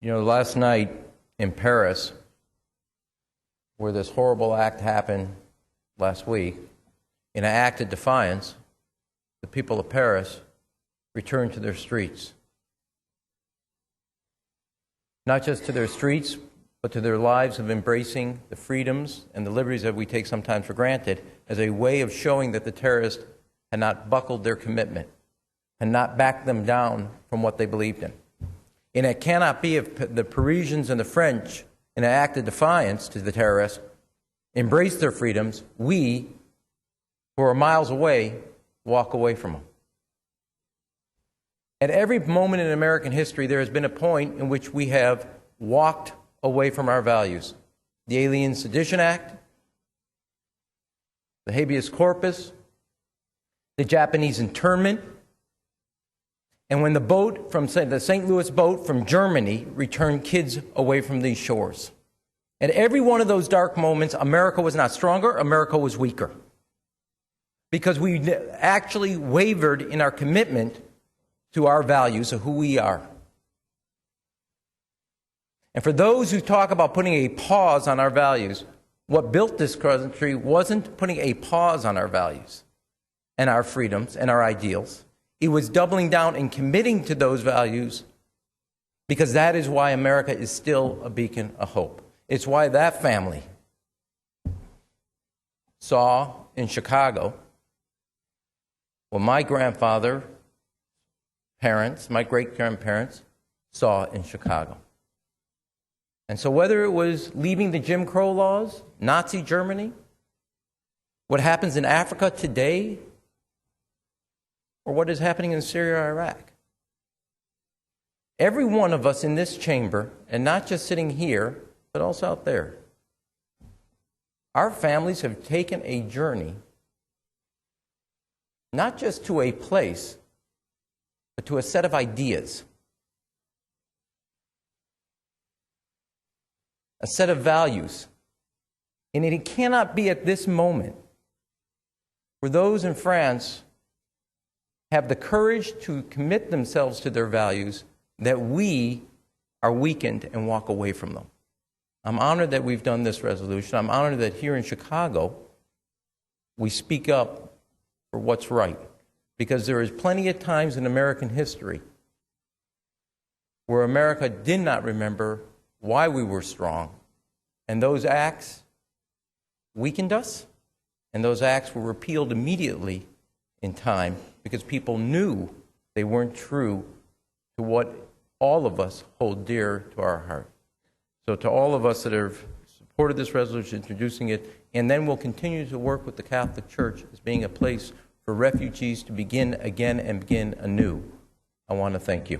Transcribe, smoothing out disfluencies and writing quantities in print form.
You know, last night in Paris, where this horrible act happened last week, in an act of defiance, the people of Paris returned to their streets. Not just to their streets, but to their lives of embracing the freedoms and the liberties that we take sometimes for granted as a way of showing that the terrorists had not buckled their commitment and not backed them down from what they believed in. And it cannot be if the Parisians and the French, in an act of defiance to the terrorists, embrace their freedoms, we, who are miles away, walk away from them. At every moment in American history, there has been a point in which we have walked away from our values. The Alien Sedition Act, the habeas corpus, the Japanese internment, and when the boat from the St. Louis boat from Germany returned kids away from these shores. At every one of those dark moments, America was not stronger, America was weaker. Because we actually wavered in our commitment to our values of who we are. And for those who talk about putting a pause on our values, what built this country wasn't putting a pause on our values and our freedoms and our ideals. It was doubling down and committing to those values, because that is why America is still a beacon of hope. It's why that family saw in Chicago what my grandfather, parents, my great-grandparents saw in Chicago. And so whether it was leaving the Jim Crow laws, Nazi Germany, what happens in Africa today, or what is happening in Syria or Iraq, every one of us in this chamber, and not just sitting here, but also out there, our families have taken a journey, not just to a place, but to a set of ideas, a set of values. And it cannot be at this moment where those in France have the courage to commit themselves to their values that we are weakened and walk away from them. I'm honored that we've done this resolution. I'm honored that here in Chicago we speak up for what's right, because there is plenty of times in American history where America did not remember why we were strong, and those acts weakened us, and those acts were repealed immediately in time because people knew they weren't true to what all of us hold dear to our heart. So to all of us that have supported this resolution, introducing it, and then we'll continue to work with the Catholic Church as being a place for refugees to begin again and begin anew, I want to thank you.